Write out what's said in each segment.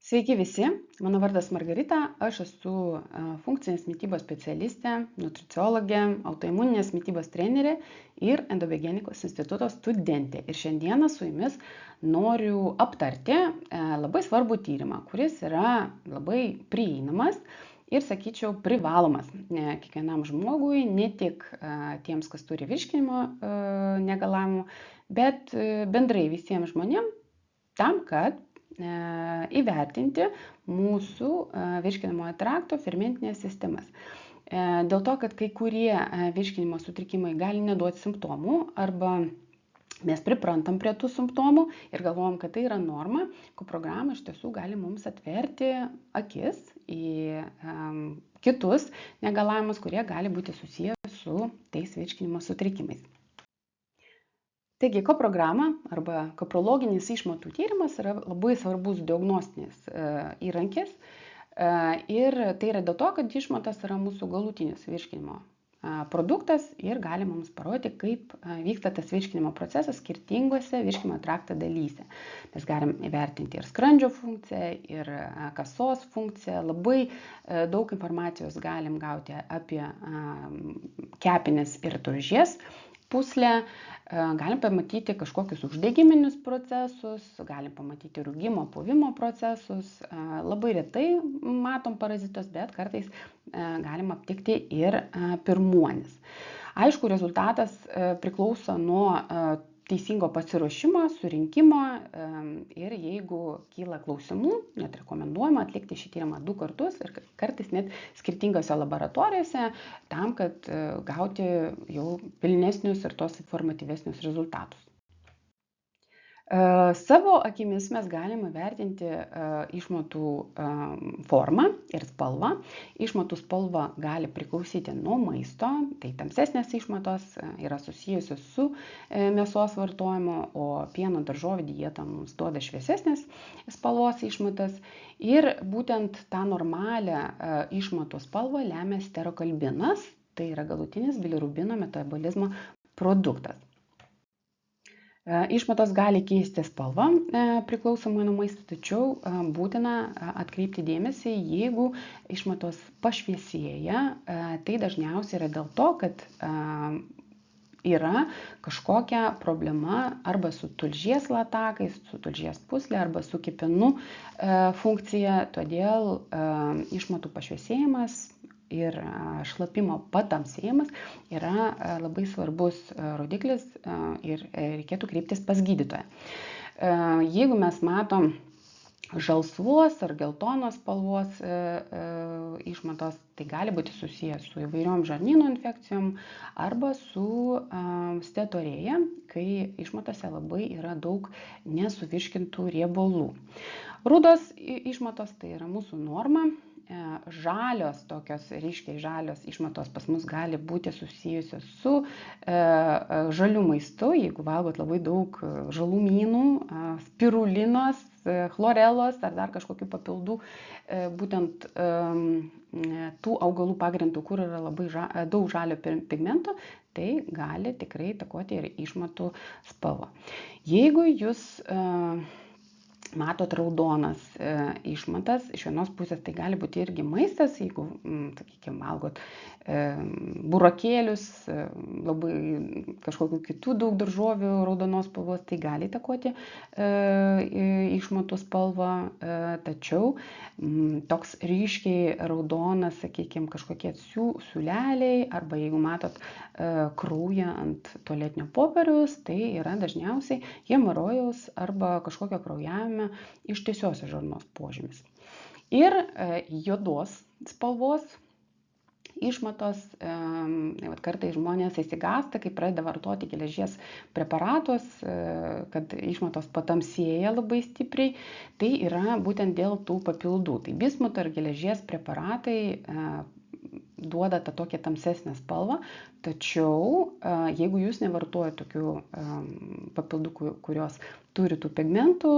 Sveiki visi, mano vardas Margarita, aš esu funkcinės mitybos specialistė, nutriciologė, autoimuninės mitybos trenerė ir Endobegenikos instituto studentė. Ir šiandieną su jumis noriu aptarti labai svarbų tyrimą, kuris yra labai prieinamas ir, sakyčiau, privalomas kiekvienam žmogui, ne tik tiems, kas turi virškinimo negalavimų, bet bendrai visiems žmonėms tam, kad įvertinti mūsų virškinamojo trakto fermentinės sistemas. Dėl to, kad kai kurie virškinimo sutrikimai gali neduoti simptomų arba mes priprantam prie tų simptomų ir galvojam, kad tai yra norma, koprograma iš tiesų gali mums atverti akis į kitus negalavimus, kurie gali būti susiję su tais virškinimo sutrikimais. Taigi, koprograma arba koprologinis išmatų tyrimas yra labai svarbus diagnostinis įrankis ir tai yra dėl to, kad išmatas yra mūsų galutinis virškinimo produktas ir gali mums parodyti, kaip vyksta tas virškinimo procesas skirtingose virškinimo trakto dalyse. Mes galim įvertinti ir skrandžio funkciją, ir kasos funkciją, labai daug informacijos galim gauti apie kepenis ir tulžies pūslę, galim pamatyti kažkokius uždegiminius procesus, galim pamatyti rūgimo, puvimo procesus. Labai retai matom parazitus, bet kartais galim aptikti ir pirmuonis. Aišku, rezultatas priklauso nuo teisingo pasiruošimo, surinkimo ir jeigu kyla klausimų, net rekomenduojama atlikti šį tyrimą 2 kartus ir kartais net skirtingose laboratorijose tam, kad gauti jau pilnesnius ir tos informatyvesnius rezultatus. Savo akimis mes galime vertinti išmatų formą ir spalvą. Išmatų spalva gali priklausyti nuo maisto, tai tamsesnės išmatos yra susijusios su mėsos vartojimu, o pieno daržovių dieta mums duoda šviesesnės spalvos išmatas. Ir būtent tą normalią išmatų spalvą lemia sterokalbinas, tai yra galutinis bilirubino metabolizmo produktas. Išmatos gali keisti spalvą priklausomai nuo maisto, tačiau būtina atkreipti dėmesį, jeigu išmatos pašviesėja, tai dažniausiai yra dėl to, kad yra kažkokia problema arba su tulžies latakais, su tulžies pūslė arba su kepenų funkcija, todėl išmatų pašviesėjimas ir šlapimo patamsėjimas yra labai svarbus rodiklis ir reikėtų kreiptis pas gydytoją. Jeigu mes matom žalsvos ar geltonos spalvos išmatos, tai gali būti susijęs su įvairiom žarnyno infekcijom arba su steatorėja, kai išmatose labai yra daug nesuvirškintų riebalų. Rudos išmatos tai yra mūsų norma. Žalios, tokios ryškiai žalios išmatos pas mus gali būti susijusios su žaliu maistu, jeigu valgot labai daug žalumynų, spirulinos, chlorelos ar dar kažkokių papildų, būtent tų augalų pagrindų, kur yra labai daug žalio pigmento, tai gali tikrai įtakoti ir išmatų spalvą. Jeigu jūs matot raudonas išmatas, iš vienos pusės tai gali būti irgi maistas, jeigu, sakykime, valgot burokėlius, labai kažkokių kitų daug daržovių raudonos spalvos, tai gali įtakoti išmatų spalvą, tačiau toks ryškiai raudonas, sakykime, kažkokie siūleliai arba jeigu matot kraują ant tualetinio popieriaus, tai yra dažniausiai hemorojaus arba kažkokio kraujavimo iš tiesiosios žarnos požymis. Ir juodos spalvos išmatos, kartais žmonės įsigąsta, kai pradeda vartoti geležies preparatus, kad išmatos patamsėja labai stipriai, tai yra būtent dėl tų papildų. Tai bismuto ir geležies preparatai duoda tą tokią tamsesnę spalvą, tačiau jeigu jūs nevartojate tokių papildų, kurios turi tų pigmentų,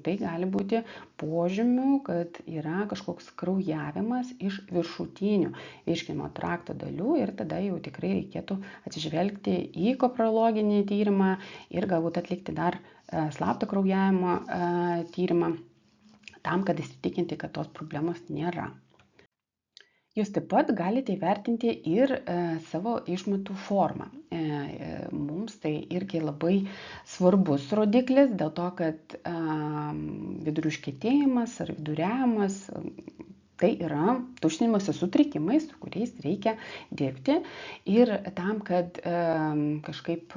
tai gali būti požymių, kad yra kažkoks kraujavimas iš viršutinių virškinimo trakto dalių ir tada jau tikrai reikėtų atsižvelgti į koprologinį tyrimą ir galbūt atlikti dar slapto kraujavimo tyrimą tam, kad įsitikinti, kad tos problemos nėra. Jūs taip pat galite įvertinti ir savo išmatų formą. Mums tai irgi labai svarbus rodiklis, dėl to, kad vidurių užkietėjimas ar viduriavimas tai yra tuštinimosi sutrikimai, su kuriais reikia dirbti. Ir tam, kad kažkaip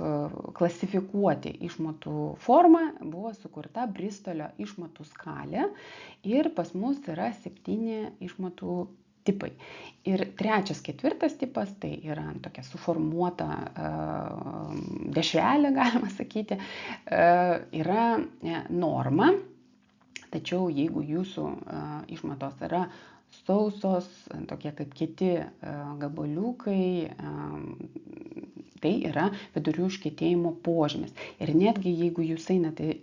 klasifikuoti išmatų formą, buvo sukurta Bristolio išmatų skalė ir pas mus yra 7 išmatų tipai. Ir 3, 4 tipas, tai yra tokia suformuota dešrelė, galima sakyti, yra norma. Tačiau jeigu jūsų išmatos yra sausos, tokie kaip kiti gabaliukai, tai yra vidurių užkietėjimo požymis. Ir netgi jeigu jūs einate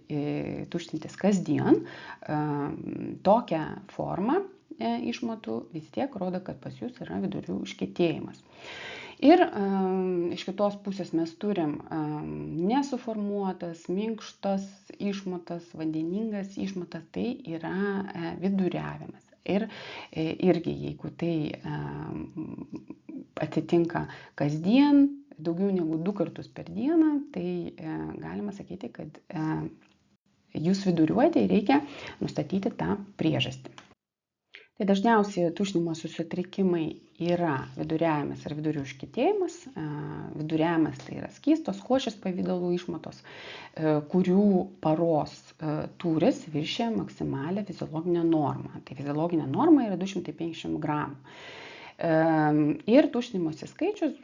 tuštintis kasdien, tokią formą išmatų vis tiek rodo, kad pas jūs yra vidurių užkietėjimas. Ir iš kitos pusės mes turim nesuformuotas, minkštas išmatas, vandeningas išmatas, tai yra viduriavimas. Ir irgi jeigu tai atsitinka kasdien, daugiau negu 2 kartus per dieną, tai galima sakyti, kad jūs viduriuojate ir reikia nustatyti tą priežastį. Tai dažniausiai tuštinimosi sutrikimai yra viduriavimas ar vidurių užkietėjimas. Viduriavimas tai yra skystos, košės pavidalų išmatos, kurių paros tūris viršija maksimalią fiziologinę normą. Tai fiziologinė norma yra 250 gramų. Ir tuštinimosi skaičius,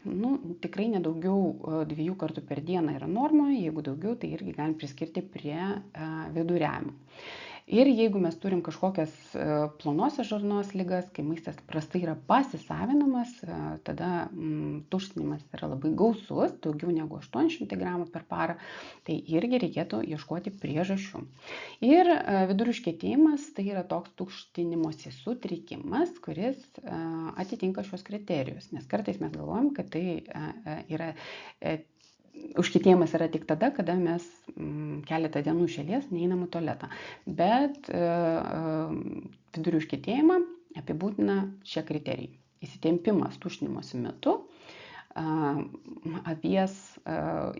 tikrai nedaugiau 2 kartų per dieną yra norma, jeigu daugiau, tai irgi galim priskirti prie viduriavimo. Ir jeigu mes turim kažkokias plonosios žarnos ligas, kai maistas prastai yra pasisavinamas, tada tuštinimas yra labai gausus, daugiau negu 800 gramų per parą, tai irgi reikėtų ieškoti priežasčių. Ir vidurių užkietėjimas tai yra toks tuštinimosi sutrikimas, kuris atitinka šios kriterijus, nes kartais mes galvojam, kad tai yra užkietėjimas yra tik tada, kada mes keletą dienų iš eilės neinam į tualetą. Bet vidurių užkietėjimą apibūdina šie kriterijai. Įsitempimas tuštinimosi metu, avies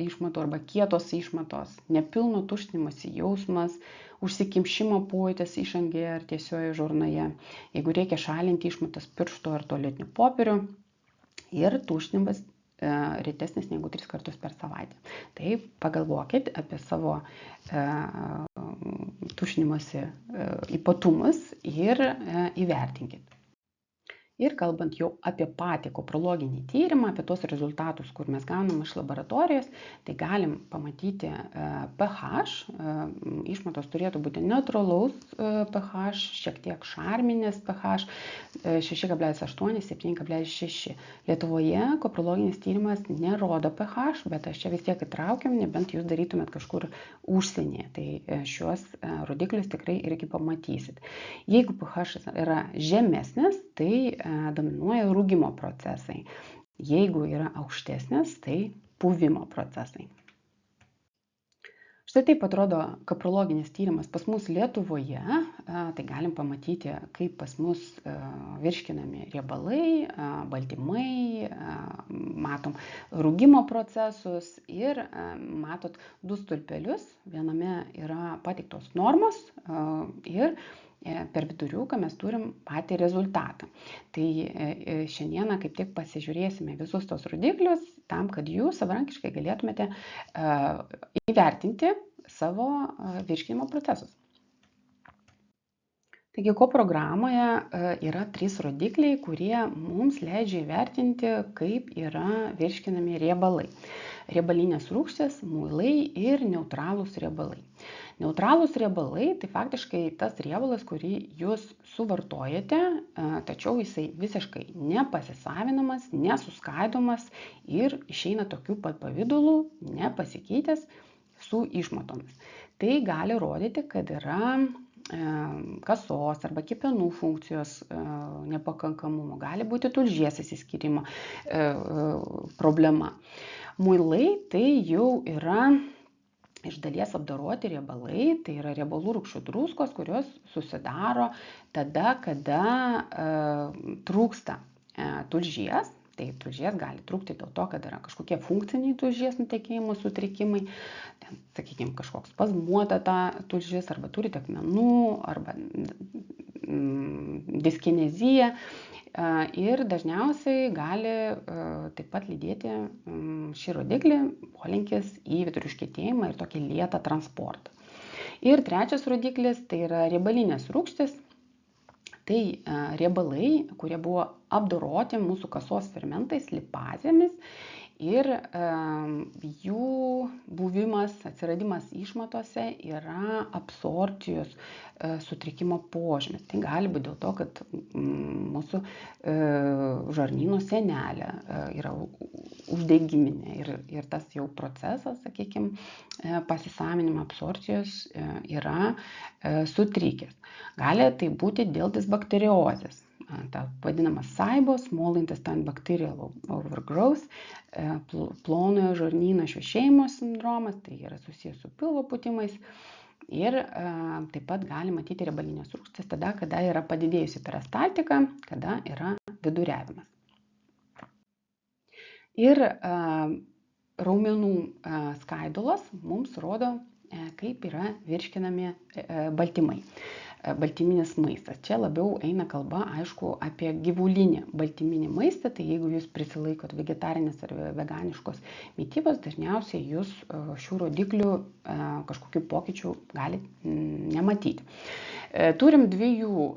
išmatų arba kietos išmatos, nepilno tuštinimosi jausmas, užsikimšimo pojūtis išangėje ar tiesiojoje žarnoje, jeigu reikia šalinti išmatas pirštų ar tualetinių popierių ir tuštinimas retesnis negu 3 kartus per savaitę. Tai pagalvokit apie savo tuštinimosi ypatumus ir įvertinkit. Ir kalbant jau apie patį koprologinį tyrimą, apie tos rezultatus, kur mes gaunam iš laboratorijos, tai galim pamatyti pH. Išmatos turėtų būti neutralaus pH, šiek tiek šarminės pH, 6,8, 7,6. Lietuvoje koprologinis tyrimas nerodo pH, bet aš čia vis tiek įtraukiam, nebent jūs darytumėt kažkur užsienyje. Tai šiuos rodiklius tikrai irgi pamatysit. Jeigu pH yra žemesnis, tai dominuoja rūgimo procesai. Jeigu yra aukštesnis, tai puvimo procesai. Štai taip atrodo koprologinis tyrimas pas mus Lietuvoje. Tai galim pamatyti, kaip pas mus virškinami riebalai, baltymai, matom rūgimo procesus ir matot 2 stulpelius. Viename yra pateiktos normos ir per viduriuką mes turim patį rezultatą. Tai šiandieną kaip tik pasižiūrėsime visus tos rodiklius tam, kad jūs savarankiškai galėtumėte įvertinti savo virškinimo procesus. Taigi, programoje yra 3 rodikliai, kurie mums leidžia įvertinti, kaip yra virškinami riebalai. Riebalinės rūgštys, muilai ir neutralūs riebalai. Neutralūs riebalai tai faktiškai tas riebalas, kurį jūs suvartojate, tačiau jisai visiškai nepasisavinamas, nesuskaidomas ir išeina tokiu pat pavidalu, nepasikeitęs su išmatomis. Tai gali rodyti, kad yra kasos arba kepenų funkcijos nepakankamumo, gali būti tulžies išsiskyrimo problema. Muilai tai jau yra iš dalies apdoroti riebalai, tai yra riebalų rūgščių druskos, kurios susidaro tada, kada trūksta tulžies. Tai tulžies gali trūkti dėl to, kad yra kažkokie funkciniai tulžies nutekėjimo sutrikimai, ten, sakykime, kažkoks spazmuota ta tulžis, arba turite akmenų, arba diskinezija. Ir dažniausiai gali taip pat lydėti šį rodiklį polinkis į vidurių užkietėjimą ir tokį lėtą transportą. Ir trečias rodiklis tai yra riebalinės rūgštys. Tai riebalai, kurie buvo apdoroti mūsų kasos fermentais, lipazėmis, ir jų buvimas, atsiradimas išmatose yra absorbcijos sutrikimo požymis. Tai gali būti dėl to, kad mūsų žarnyno sienelė yra uždegiminė ir tas jau procesas, sakykime, pasisavinimo absorbcijos yra sutrikęs. Gali tai būti dėl disbakteriozės. Ta vadinama SIBO, Small Intestine Bacterial Overgrowth, plonojo žarnyno švešėjimo sindromas, tai yra susijęs su pilvo pūtimais. Ir taip pat gali matyti riebalinės rūgštys tada, kada yra padidėjusi peristaltika, kada yra viduriavimas. Ir raumenų skaidulos mums rodo, kaip yra virškinami baltymai. Baltyminis maistas. Čia labiau eina kalba, aišku, apie gyvulinį baltyminį maistą, tai jeigu jūs prisilaikot vegetarinės ar veganiškos mitybos, dažniausiai jūs šių rodiklių kažkokių pokyčių galite nematyti. Turim dviejų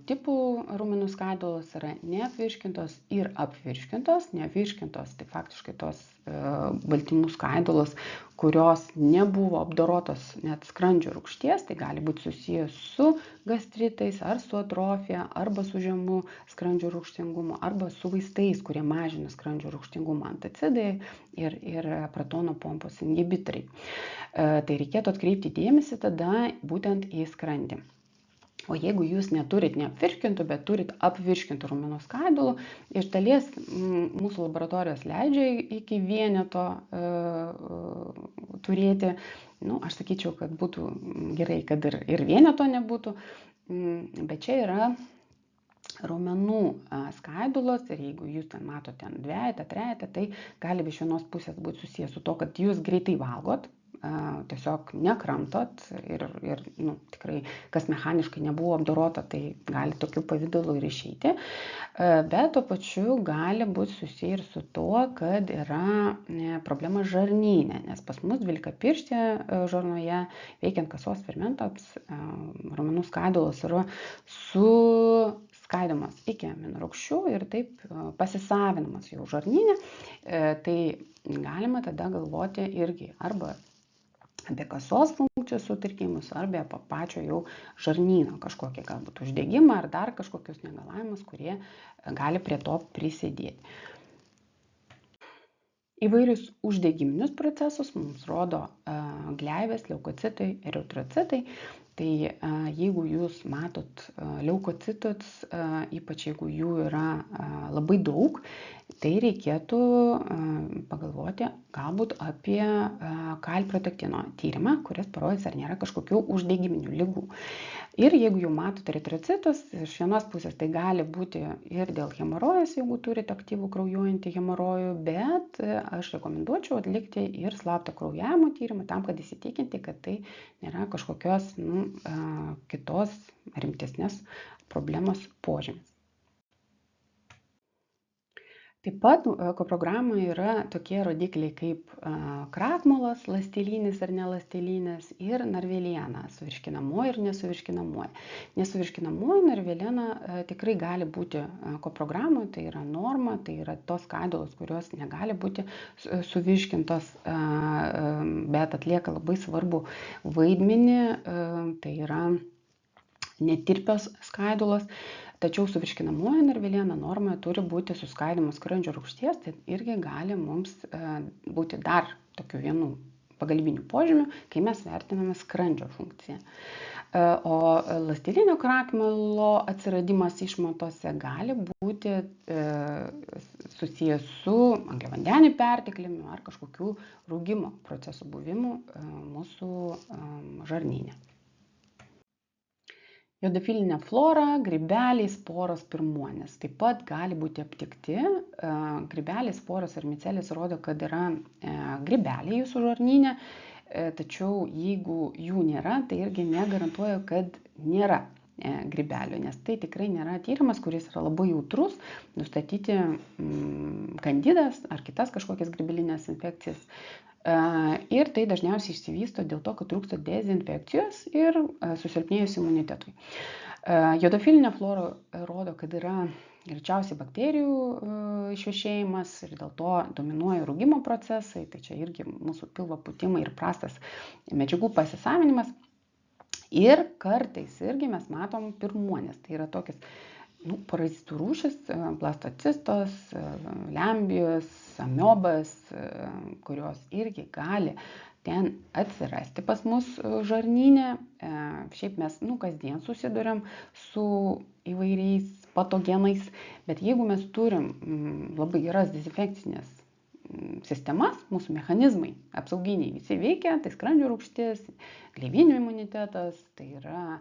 tipų raumenų skaidulos, yra neapvirškintos ir apvirškintos. Neapvirškintos tai faktiškai tos baltymų skaidulos, kurios nebuvo apdorotos net skrandžio rūgšties, tai gali būti susijęs su gastritais, ar su atrofija, arba su žemu skrandžio rūgštingumu, arba su vaistais, kurie mažina skrandžio rūgštingumą, antacidai ir protono pompos inhibitoriai. Tai reikėtų atkreipti dėmesį tada būtent į skrandį. O jeigu jūs neturit neapvirškintų, bet turit apvirškintų raumenų skaidulų, iš dalies mūsų laboratorijos leidžia iki vieneto turėti, aš sakyčiau, kad būtų gerai, kad ir vieneto nebūtų, bet čia yra raumenų skaidulos ir jeigu jūs ten matote ten dvejetą, trejetą, tai gali iš vienos pusės būti susijęs su to, kad jūs greitai valgot, tiesiog nekramtot ir tikrai, kas mechaniškai nebuvo apdorota, tai gali tokiu pavidalu ir išeiti, bet tuo pačiu gali būti susiję ir su tuo, kad yra problema žarnyne, nes pas mus dvylikapirštė žarnoje, veikiant kasos fermentams, raumenų skaidulos yra skaidomas iki aminorūgščių ir taip pasisavinamas jau žarnyne, tai galima tada galvoti irgi arba apie kasos funkcijos sutrikimus, arba apie pačio jau žarnyno kažkokį galbūt uždegimą ar dar kažkokius negalavimus, kurie gali prie to prisidėti. Įvairius uždegiminius procesus mums rodo gleivės, leukocitai, eritrocitai. Tai jeigu jūs matot leukocitus, ypač jeigu jų yra labai daug, tai reikėtų pagalvoti galbūt apie kalprotektino tyrimą, kuris parodys, ar nėra kažkokių uždegiminių ligų. Ir jeigu jau matote eritrocitus, iš vienos pusės tai gali būti ir dėl hemorojus, jeigu turite aktyvų kraujuojantį hemorojų, bet aš rekomenduočiau atlikti ir slaptą kraujavimo tyrimą tam, kad įsitikinti, kad tai nėra kažkokios kitos rimtesnės problemos požymis. Taip pat ekoprogramoje yra tokie rodikliai kaip krakmolas, ląstelinis ar neląstelinis, ir narveliena, suvirškinamoji ir nesuvirškinamoji. Nesuvirškinamoji narveliena tikrai gali būti ekoprogramoje, tai yra norma, tai yra tos skaidulos, kurios negali būti suvirškintos, bet atlieka labai svarbu vaidmenį, tai yra netirpios skaidulos. Tačiau suvirškinamoji narveliena normoje turi būti suskaidomos skrandžio rūgšties, tai irgi gali mums būti dar tokių vienų pagalbinių požymių, kai mes vertiname skrandžio funkciją. O ląstelinio krakmolo atsiradimas išmatose gali būti susijęs su angliavandenių pertekliumi ar kažkokių rūgimo procesų buvimu mūsų žarnyne. Jodofilinė flora, grybeliai, sporos, pirmuonės taip pat gali būti aptikti. Grybeliai, sporos ar micelės rodo, kad yra grybeliai jūsų žarnyne, tačiau jeigu jų nėra, tai irgi negarantuoja, kad nėra grybelių, nes tai tikrai nėra tyrimas, kuris yra labai jautrus nustatyti kandidas ar kitas kažkokias grybelinės infekcijas. Ir tai dažniausiai išsivysto dėl to, kad trūksta dezinfekcijos ir susilpnėjus imunitetui. Jodofilinė flora rodo, kad yra greičiausiai bakterijų išvešėjimas ir dėl to dominuoja rūgimo procesai, tai čia irgi mūsų pilvo pūtimai ir prastas medžiagų pasisavinimas. Ir kartais irgi mes matom pirmuonės, tai yra tokias parazitų rūšis, blastocistos, lembijos, amiobas, kurios irgi gali ten atsirasti pas mus žarnyne. Šiaip mes kasdien susiduriam su įvairiais patogenais, bet jeigu mes turim labai geras dezinfekcinės sistemas, mūsų mechanizmai apsauginiai visi veikia, tai skrandžio rūgštis, gleivinių imunitetas, tai yra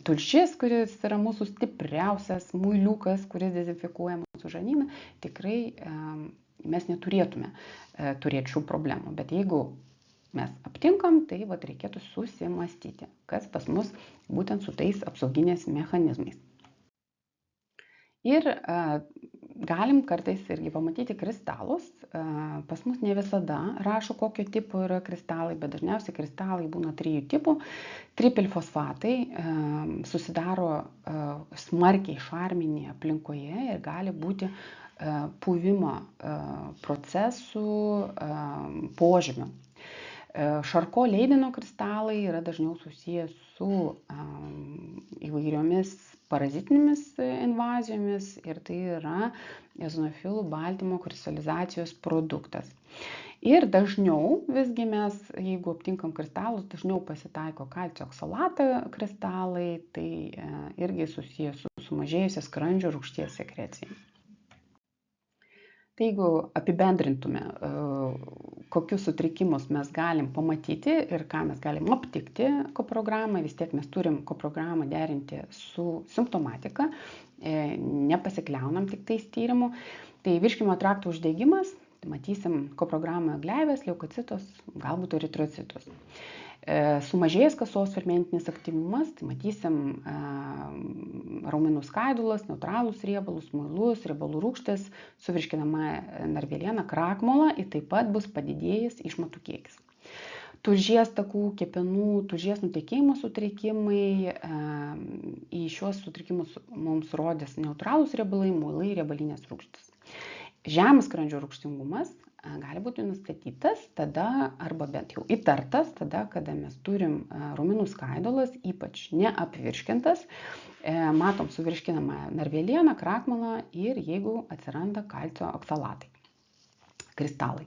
tulžis, kuris yra mūsų stipriausias muiliukas, kuris dezinfekuoja mūsų žarnyną, tikrai mes neturėtume turėti šių problemų. Bet jeigu mes aptinkam, tai reikėtų susimastyti, kas pas mus būtent su tais apsauginiais mechanizmais. Ir galim kartais irgi pamatyti kristalus. Pas mus ne visada rašo, kokio tipo yra kristalai, bet dažniausiai kristalai būna 3 tipų. Tripilfosfatai susidaro smarkiai šarminėje aplinkoje ir gali būti puvimo procesų požymių. Šarko leidino kristalai yra dažniau susijęs su įvairiomis parazitinėmis invazijomis ir tai yra eozinofilų baltymo kristalizacijos produktas. Ir dažniau visgi mes, jeigu aptinkam kristalus, dažniau pasitaiko kalcio oksalato kristalai, tai irgi susijęs su sumažėjusia skrandžio rūgšties sekrecija. Tai jeigu apibendrintume, kokius sutrikimus mes galim pamatyti ir ką mes galim aptikti koprogramą, vis tiek mes turim koprogramą derinti su simptomatika, nepasikliaunam tik tais tyrimu. Tai virškinimo trakto uždegimas, matysim koprogramoje gleivės, leukocitus, galbūt eritrocitus. Sumažėjęs kasos fermentinis aktyvumas, tai matysim raumenų skaidulas, neutralūs riebalus, muilus, riebalų rūgštis, suvirškinamąją narvelieną, krakmolą ir taip pat bus padidėjęs išmatų kiekis. Tulžies takų, kepenų, tulžies nutekėjimo sutrikimai, į šiuos sutrikimus mums rodės neutralūs riebalai, muilai, riebalinės rūgštys. Žemas skrandžio rūgštingumas gali būti nustatytas tada, arba bent jau įtartas, tada, kada mes turim raumenų skaidulas, ypač neapvirškintas, matom suvirškinamą narvelieną, krakmolą ir jeigu atsiranda kalcio oksalatai, kristalai.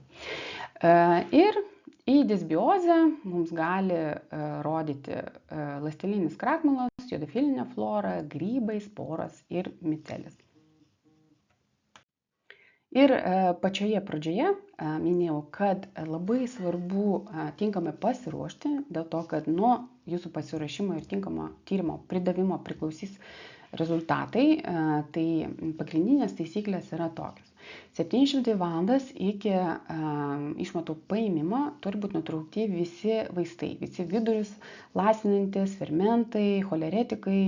Ir į disbiozę mums gali rodyti ląstelinis krakmolas, jodofilinė flora, grybai, sporos ir micelis. Ir pačioje pradžioje minėjau, kad labai svarbu tinkamai pasiruošti, dėl to, kad nuo jūsų pasiruošimo ir tinkamo tyrimo pridavimo priklausys rezultatai. Tai pagrindinės taisyklės yra tokios. 700 valandas iki išmatų paėmimo turi būti nutraukti visi vaistai, visi vidurius lasinantys fermentai, choleretikai,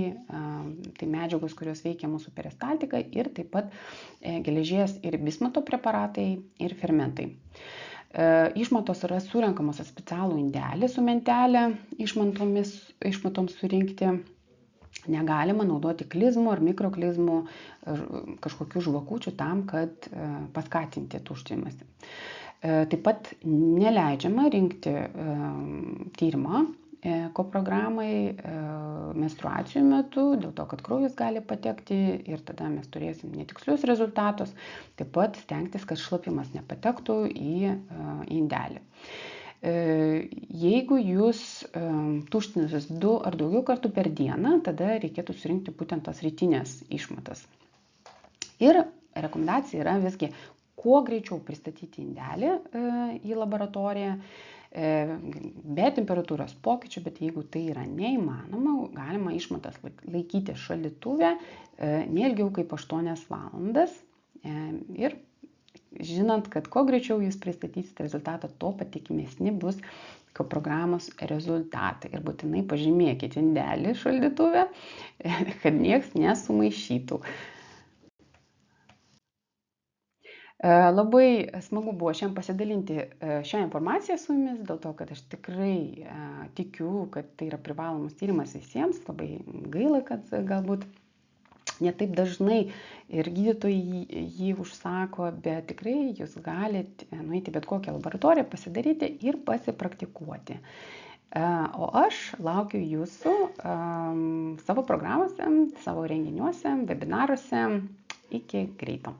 tai medžiagos, kurios veikia mūsų peristaltiką ir taip pat geležies ir bismuto preparatai ir fermentai. Išmatos yra surenkamos į specialų indelį su mentelė išmatoms surinkti. Negalima naudoti klizmų ar mikroklizmų, kažkokių žvakučių tam, kad paskatinti tuštinimąsi. Taip pat neleidžiama rinkti tyrimo koprogramai menstruacijų metu, dėl to, kad kraujas gali patekti ir tada mes turėsim netikslius rezultatus. Taip pat stengtis, kad šlapimas nepatektų į indelį. Jeigu jūs tuštinatės 2 ar daugiau kartų per dieną, tada reikėtų surinkti būtent tas rytinės išmatas. Ir rekomendacija yra visgi kuo greičiau pristatyti indelį į laboratoriją, be temperatūros pokyčių, bet jeigu tai yra neįmanoma, galima išmatas laikyti šaldytuve neilgiau kaip 8 valandas. Ir žinant, kad kuo greičiau jūs pristatysite rezultatą, to patikimesni bus programos rezultatai. Ir būtinai pažymėkite indelį šaldytuve, kad nieks nesumaišytų. Labai smagu buvo šiandien pasidalinti šią informaciją su jumis, dėl to, kad aš tikrai tikiu, kad tai yra privalomas tyrimas visiems. Labai gaila, kad galbūt ne taip dažnai ir gydytojai jį užsako, bet tikrai jūs galite nueiti bet kokią laboratoriją, pasidaryti ir pasipraktikuoti. O aš laukiu jūsų savo programuose, savo renginiuose, webinaruose. Iki greito.